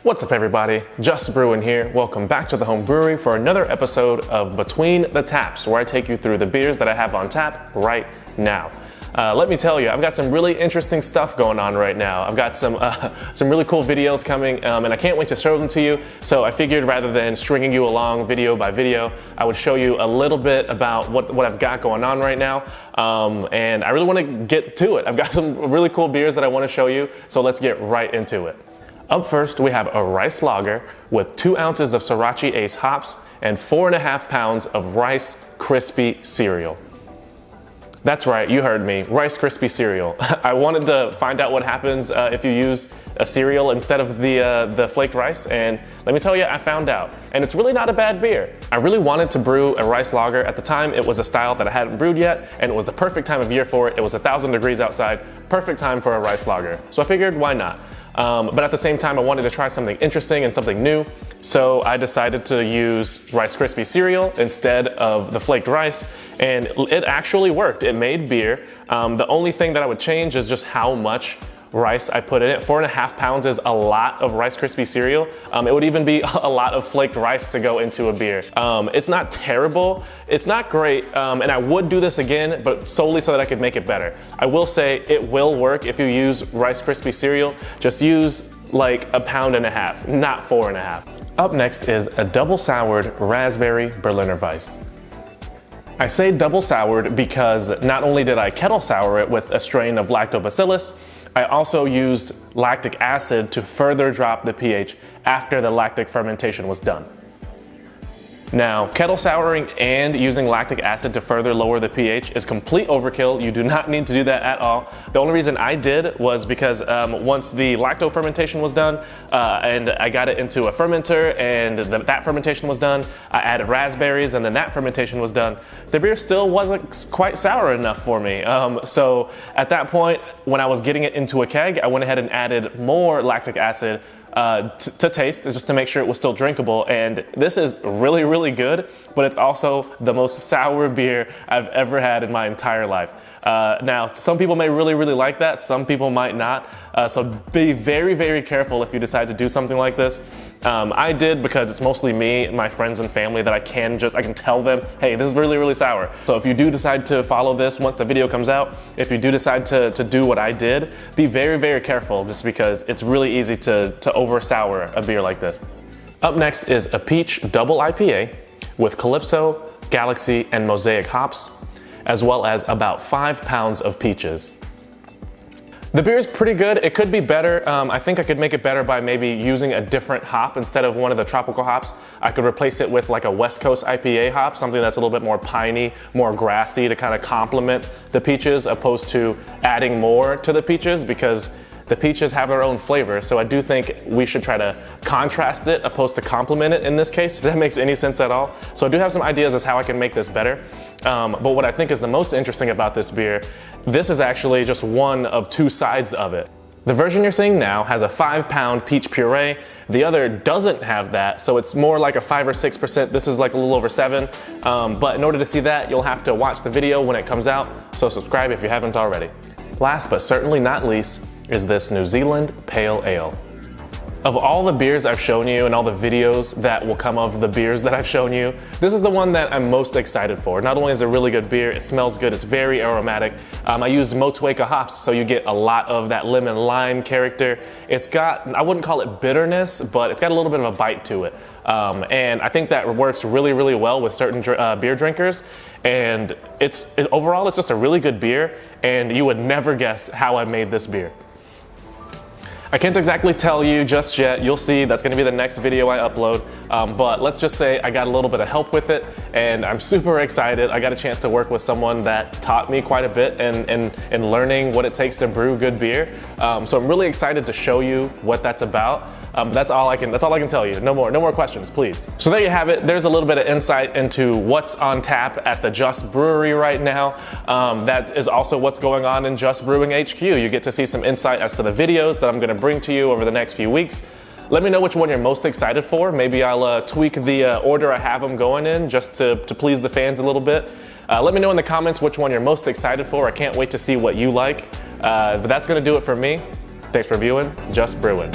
What's up everybody, Just Brewing here. Welcome back to the home brewery for another episode of Between the Taps, where I take you through the beers that I have on tap right now. Let me tell you, I've got some really interesting stuff going on right now. I've got some really cool videos coming, and I can't wait to show them to you. So I figured rather than stringing you along video by video, I would show you a little bit about what I've got going on right now. And I really want to get to it. I've got some really cool beers that I want to show you, so let's get right into it. Up first, we have a rice lager with 2 ounces of Sriracha Ace hops and 4.5 pounds of Rice Krispie cereal. That's right, you heard me, Rice Krispie cereal. I wanted to find out what happens if you use a cereal instead of the flaked rice, and let me tell you, I found out. And it's really not a bad beer. I really wanted to brew a rice lager. At the time, it was a style that I hadn't brewed yet, and it was the perfect time of year for it. It was 1,000 degrees outside, perfect time for a rice lager. So I figured, why not? But at the same time, I wanted to try something interesting and something new, so I decided to use Rice Krispie cereal instead of the flaked rice, and it actually worked. It made beer. The only thing that I would change is just how much rice I put in it. 4.5 pounds is a lot of Rice Krispie cereal. It would even be a lot of flaked rice to go into a beer. It's not terrible, it's not great, and I would do this again, but solely so that I could make it better. I will say it will work if you use Rice Krispie cereal. Just use like 1.5 pounds, not 4.5. Up next is a double soured raspberry Berliner Weiss. I say double soured because not only did I kettle sour it with a strain of lactobacillus, I also used lactic acid to further drop the pH after the lactic fermentation was done. Now, kettle souring and using lactic acid to further lower the pH is complete overkill. You do not need to do that at all. The only reason I did was because once the lacto fermentation was done and I got it into a fermenter and that fermentation was done, I added raspberries and then that fermentation was done. The beer still wasn't quite sour enough for me. So at that point, when I was getting it into a keg, I went ahead and added more lactic acid to taste, just to make sure it was still drinkable. And this is really, really good, but it's also the most sour beer I've ever had in my entire life. Now, some people may really, really like that. Some people might not. So be very, very careful if you decide to do something like this. I did because it's mostly me, my friends and family that I can tell them, hey, this is really, really sour. So if you do decide to follow this once the video comes out, if you do decide to do what I did, be very, very careful, just because it's really easy to over sour a beer like this. Up next is a peach double IPA with Calypso, Galaxy, and Mosaic hops, as well as about 5 pounds of peaches. The beer is pretty good. It could be better. I think I could make it better by maybe using a different hop instead of one of the tropical hops. I could replace it with like a West Coast IPA hop, something that's a little bit more piney, more grassy to kind of complement the peaches, opposed to adding more to the peaches, because the peaches have their own flavor. So I do think we should try to contrast it opposed to complement it in this case, if that makes any sense at all. So I do have some ideas as how I can make this better. But what I think is the most interesting about this beer, this is actually just one of 2 sides of it. The version you're seeing now has a 5-pound peach puree. The other doesn't have that, so it's more like a 5 or 6%. This is like a little over 7. But in order to see that, you'll have to watch the video when it comes out, so subscribe if you haven't already. Last but certainly not least is this New Zealand Pale Ale. Of all the beers I've shown you and all the videos that will come of the beers that I've shown you, this is the one that I'm most excited for. Not only is it a really good beer, it smells good, it's very aromatic. I used Motueka hops, so you get a lot of that lemon lime character. It's got, I wouldn't call it bitterness, but it's got a little bit of a bite to it. And I think that works really, really well with certain beer drinkers. And overall, it's just a really good beer, and you would never guess how I made this beer. I can't exactly tell you just yet. You'll see, that's gonna be the next video I upload. But let's just say I got a little bit of help with it, and I'm super excited. I got a chance to work with someone that taught me quite a bit in learning what it takes to brew good beer. So I'm really excited to show you what that's about. That's all I can tell you. No more questions, please. So there you have it. There's a little bit of insight into what's on tap at the Just Brewery right now. That is also what's going on in Just Brewing HQ. You get to see some insight as to the videos that I'm gonna bring to you over the next few weeks. Let me know which one you're most excited for. Maybe I'll tweak the order I have them going in just to please the fans a little bit. Let me know in the comments which one you're most excited for. I can't wait to see what you like. But that's gonna do it for me. Thanks for viewing Just Brewing.